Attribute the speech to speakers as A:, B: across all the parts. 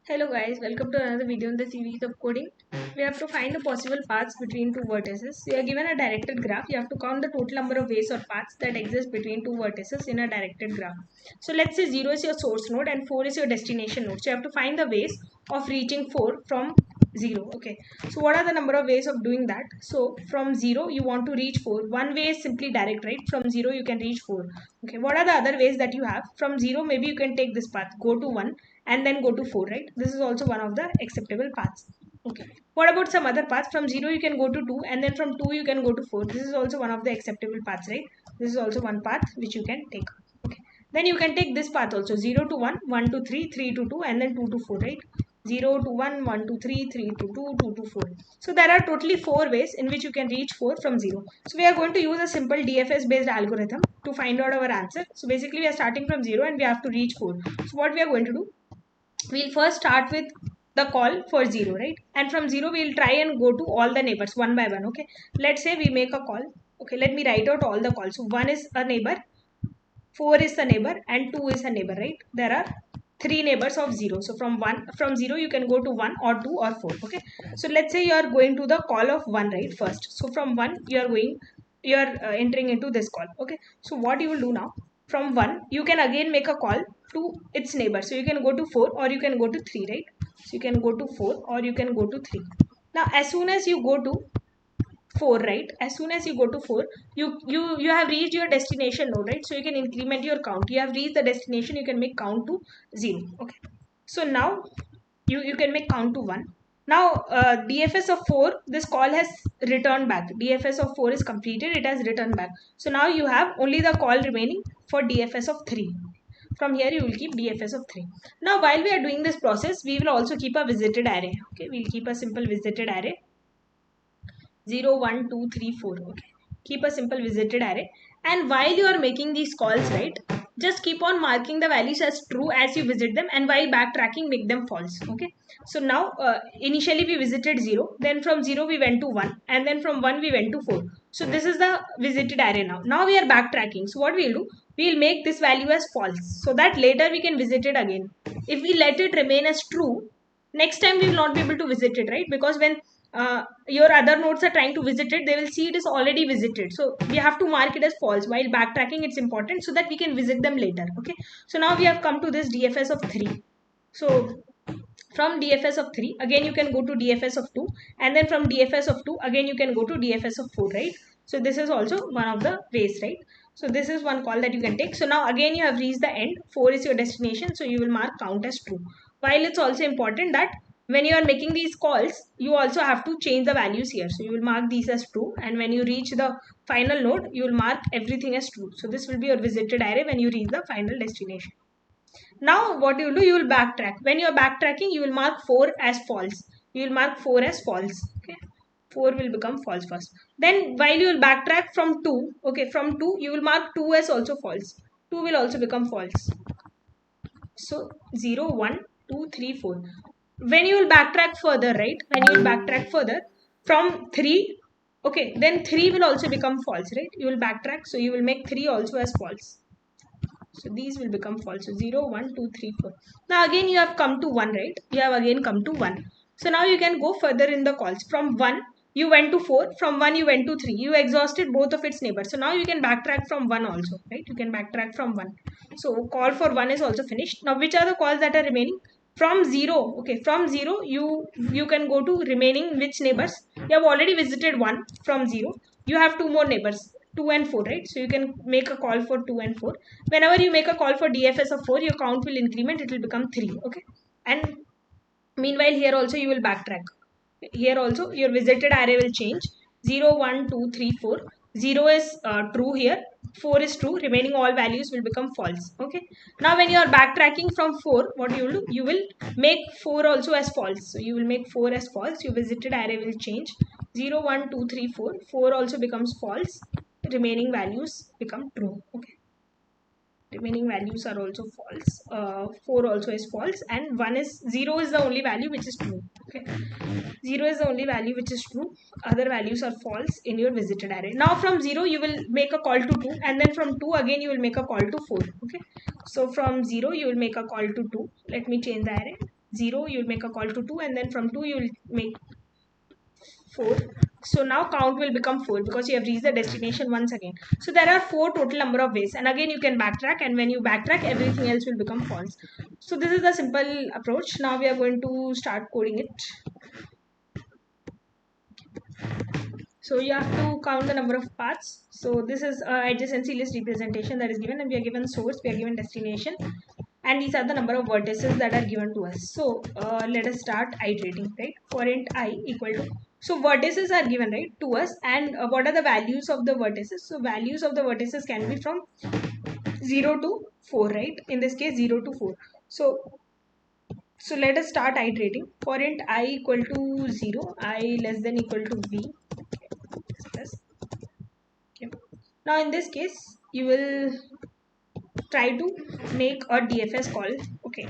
A: Hello guys, welcome to another video in the series of coding. We have to find the possible paths between two vertices. We are given a directed graph. You have to count the total number of ways or paths that exist between two vertices in a directed graph. So let's say 0 is your source node and 4 is your destination node. So you have to find the ways of reaching 4 from 0. Okay. So what are the number of ways of doing that? So from 0 you want to reach 4. One way is simply direct, right? From 0 you can reach 4. Okay. What are the other ways that you have? From 0 maybe you can take this path, go to 1 and then go to 4, right? This is also one of the acceptable paths. Okay, what about some other paths? From 0 you can go to 2 and then from 2 you can go to 4. This is also one of the acceptable paths, right? This is also one path which you can take. Okay, then you can take this path also, 0 to 1, 1 to 3, 3 to 2 and then 2 to 4, right? 0 to 1, 1 to 3, 3 to 2, 2 to 4. So there are totally 4 ways in which you can reach 4 from 0. So we are going to use a simple DFS based algorithm to find out our answer. So basically we are starting from 0 and we have to reach 4. So what we are going to do, we'll first start with the call for 0, right? And from 0 we'll try and go to all the neighbors one by one. Okay, let's say we make a call. Okay, let me write out all the calls. So 1 is a neighbor, 4 is the neighbor and 2 is a neighbor, right? There are 3 neighbors of 0. So from 0 you can go to 1 or 2 or 4. Okay, so let's say you are going to the call of 1, right? First, so from 1 you are entering into this call. Okay, so what you will do now, from 1 you can again make a call to its neighbor. So you can go to 4 or you can go to 3, right? So you can go to 4 or you can go to 3. Now as soon as you go to 4, right? As soon as you go to 4, you have reached your destination node, right? So you can increment your count. You have reached the destination, you can make count to 0. Okay, so now you can make count to 1. Now DFS of 4, this call has returned back. DFS of 4 is completed, it has returned back. So now you have only the call remaining for DFS of 3. From here you will keep DFS of 3. Now while we are doing this process, we will also keep a visited array. Okay, we'll keep a simple visited array 0 1 2 3 4. Okay, keep a simple visited array. And while you are making these calls, right, just keep on marking the values as true as you visit them, and while backtracking make them false. Okay, so now initially we visited 0, then from 0 we went to 1 and then from 1 we went to 4. So this is the visited array. Now we are backtracking. So what we'll do, we'll make this value as false so that later we can visit it again. If we let it remain as true, next time we will not be able to visit it, right? Because when your other nodes are trying to visit it, they will see it is already visited. So we have to mark it as false. While backtracking, it's important so that we can visit them later. Okay, so now we have come to this DFS of 3. So from DFS of 3 again you can go to DFS of 2, and then from DFS of 2 again you can go to DFS of 4, right? So this is also one of the ways, right? So this is one call that you can take. So now again you have reached the end, 4 is your destination, so you will mark count as true. While it's also important that when you are making these calls, you also have to change the values here. So you will mark these as true, and when you reach the final node, you will mark everything as true. So this will be your visited array when you reach the final destination. Now what you will do, you will backtrack. When you are backtracking, you will mark 4 as false. You will mark 4 as false. Okay, 4 will become false first. Then while you will backtrack from 2, okay, from 2 you will mark 2 as also false. 2 will also become false. So 0 1 2 3 4. When you will backtrack further, right? When you will backtrack further from 3, okay, then 3 will also become false, right? You will backtrack, so you will make 3 also as false. So these will become false. So 0 1 2 3 4. Now again you have come to 1, right? You have again come to 1. So now you can go further in the calls. From 1 you went to 4, from 1 you went to 3. You exhausted both of its neighbors. So now you can backtrack from 1 also, right? You can backtrack from 1. So call for 1 is also finished. Now which are the calls that are remaining? From 0, okay, from 0 you can go to remaining which neighbors? You have already visited 1 from 0. You have 2 more neighbors, 2 and 4, right? So you can make a call for 2 and 4. Whenever you make a call for DFS of 4, your count will increment, it will become 3. Okay, and meanwhile here also you will backtrack. Here also your visited array will change. 0 1 2 3 4. 0 is true here, 4 is true, remaining all values will become false. Okay, now when you are backtracking from 4, what you will do, you will make 4 also as false. So you will make 4 as false, your visited array will change. 0 1 2 3 4. 4 also becomes false, remaining values become true. Okay, remaining values are also false. 4 also is false, and 1 is 0 is the only value which is true. Okay, 0 is the only value which is true, other values are false in your visited array. Now from 0 you will make a call to 2, and then from 2 again you will make a call to 4. Okay, so from 0 you will make a call to 2. Let me change the array. 0, you'll make a call to 2, and then from 2 you'll make 4. So now count will become 4 because you have reached the destination once again. So there are 4 total number of ways, and again you can backtrack, and when you backtrack, everything else will become false. So this is the simple approach. Now we are going to start coding it. So you have to count the number of paths. So this is adjacency list representation that is given, and we are given source, we are given destination, and these are the number of vertices that are given to us. So let us start iterating, right? For int I equal to, so vertices are given, right, to us, and what are the values of the vertices? So values of the vertices can be from 0 to 4, right? In this case 0 to 4. So let us start iterating. For int I equal to 0, I less than equal to v. Okay. Now in this case you will try to make a DFS call. Okay,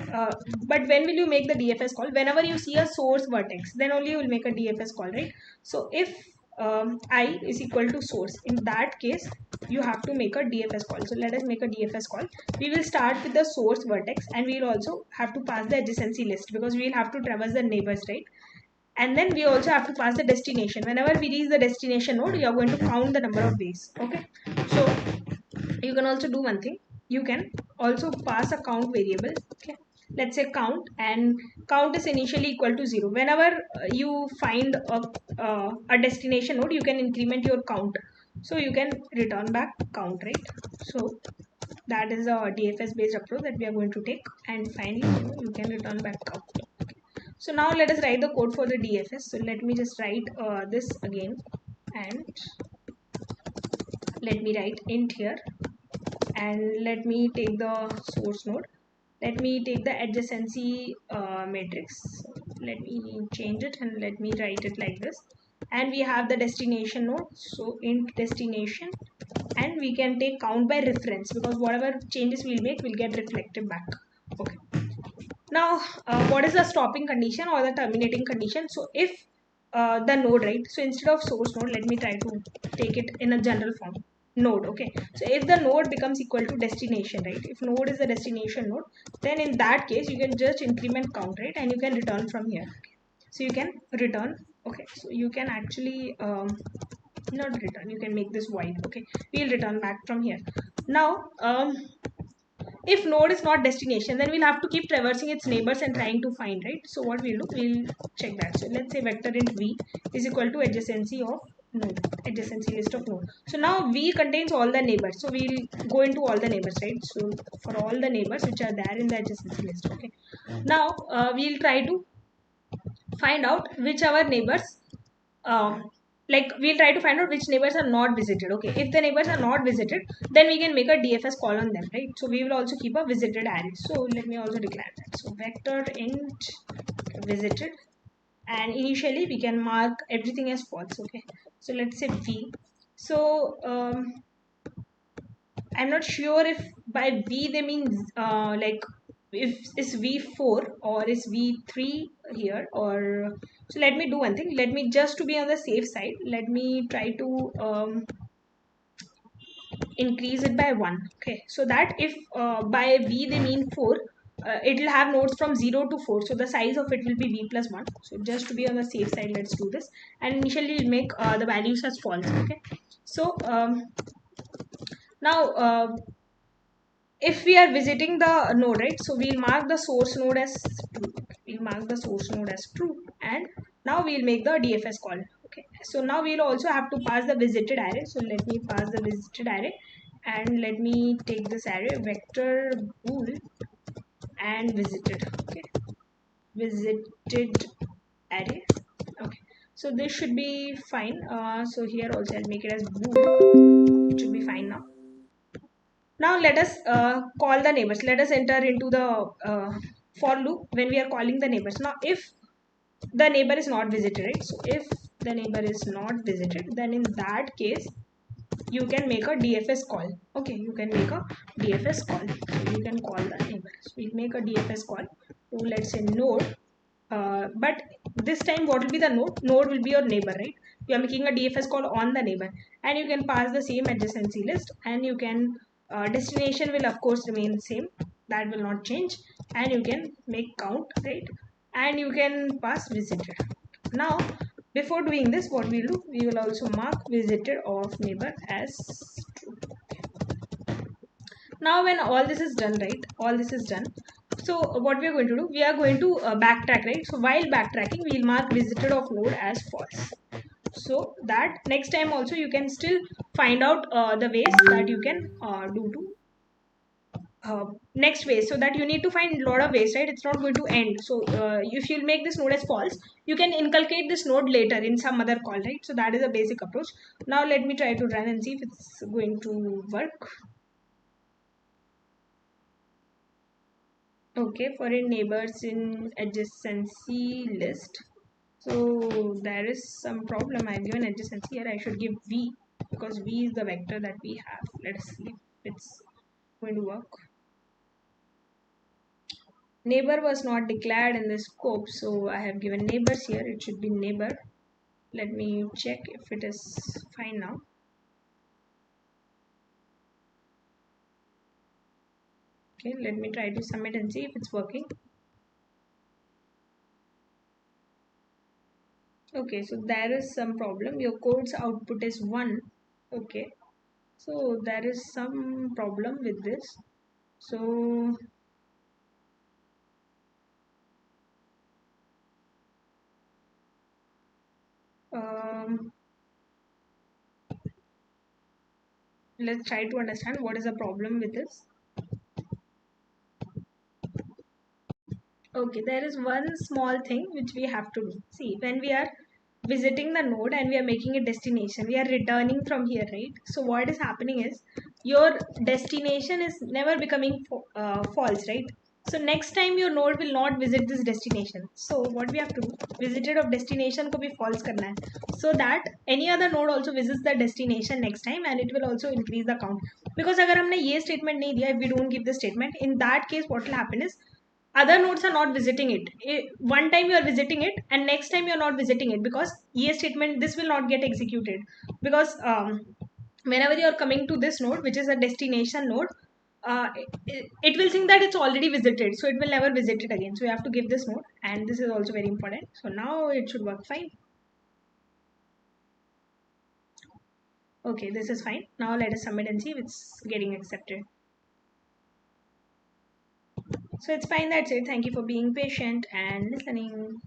A: but when will you make the DFS call? Whenever you see a source vertex, then only you will make a DFS call, right? So if I is equal to source, in that case you have to make a DFS call. So let us make a DFS call. We will start with the source vertex, and we will also have to pass the adjacency list because we will have to traverse the neighbors, right? And then we also have to pass the destination. Whenever we reach the destination node, you are going to count the number of ways. Okay, so you can also do one thing. You can also pass a count variable. Okay, let's say count, and count is initially equal to 0. Whenever you find a destination node, you can increment your count, so you can return back count, right? So that is a DFS based approach that we are going to take, and finally you can return back count. So now let us write the code for the DFS. So let me just write this again, and let me write int here, and let me take the source node. Let me take the adjacency matrix. So let me change it and let me write it like this. And we have the destination node. So int destination, and we can take count by reference because whatever changes we'll make will get reflected back. Okay. Now, what is the stopping condition or the terminating condition? So if the node, right? So instead of source node, let me try to take it in a general form. Node, okay. So if the node becomes equal to destination, right? If node is the destination node, then in that case you can just increment count, right? And you can return from here. Okay. So you can return. Okay. So you can actually not return. You can make this void. Okay. We'll return back from here. Now if node is not destination, then we'll have to keep traversing its neighbors and trying to find, right? So what we'll do, we'll check that. So let's say vector int v is equal to adjacency of node, adjacency list of node. So now v contains all the neighbors, so we'll go into all the neighbors, right? So for all the neighbors which are there in the adjacency list. Okay, now we'll try to find out which our neighbors like we'll try to find out which neighbors are not visited. Okay, if the neighbors are not visited, then we can make a DFS call on them, right? So we will also keep a visited array. So let me also declare that. So vector int visited, and initially we can mark everything as false. Okay, so let's say v. So I'm not sure if by v they mean like if is v4 or is v3 here, or so let me do one thing. Let me, just to be on the safe side, let me try to increase it by 1. Okay, so that if by v they mean 4, it will have nodes from 0 to 4, so the size of it will be v plus 1. So just to be on the safe side, let's do this, and initially we'll make the values as false. Okay, so now if we are visiting the node, right, so we'll mark the source node as true. We'll mark the source node as true, and now we'll make the DFS call. Okay, so now we'll also have to pass the visited array. So let me pass the visited array, and let me take this array vector bool and visited. Okay, visited array. Okay, so this should be fine. So here also I'll make it as bool. It should be fine now. Now let us call the neighbors. Let us enter into the for loop when we are calling the neighbors. Now if the neighbor is not visited, right? So if the neighbor is not visited, then in that case you can make a DFS call. Okay, you can make a DFS call. So you can call the neighbor. So we make a DFS call to, let's say, node. But this time what will be the node? Node will be your neighbor, right? You are making a DFS call on the neighbor, and you can pass the same adjacency list, and you can destination will of course remain the same, that will not change, and you can make count, right? and you can pass visited. Now before doing this, what we'll do, we will also mark visited of neighbor as true. Now when all this is done, right, all this is done, so what we are going to do, we are going to backtrack, right? So while backtracking, we'll mark visited of node as false, so that next time also you can still find out the ways that you can do to next way, so that you need to find a lot of ways, right? It's not going to end. So if you'll make this node as false, you can inculcate this node later in some other call, right? So that is a basic approach. Now let me try to run and see if it's going to work. Okay, for in neighbors in adjacency list, so there is some problem. I've given adjacency here, I should give v, because v is the vector that we have. Let's see if it's going to work. Neighbor was not declared in the scope, so I have given neighbors here. It should be neighbor. Let me check if it is fine now. Okay, let me try to submit and see if it's working. Okay, so there is some problem. Your code's output is 1. Okay, so there is some problem with this. So um, let's try to understand what is the problem with this. Okay, there is one small thing which we have to do. See, when we are visiting the node and we are making a destination, we are returning from here, right? So what is happening is your destination is never becoming false, right? So next time your node will not visit this destination. So what we have to do, visited of destination को भी false करना है, so that any other node also visits the destination next time, and it will also increase the count. Because अगर हमने ये statement नहीं दिया, if we don't give the statement, in that case what will happen is other nodes are not visiting it. One time you are visiting it and next time you are not visiting it, because yes statement, this will not get executed, because whenever you are coming to this node, which is a destination node, it will think that it's already visited, so it will never visit it again. So you have to give this node, and this is also very important. So now it should work fine. Okay, this is fine. Now let us submit and see if it's getting accepted. So it's fine, that's it. Thank you for being patient and listening.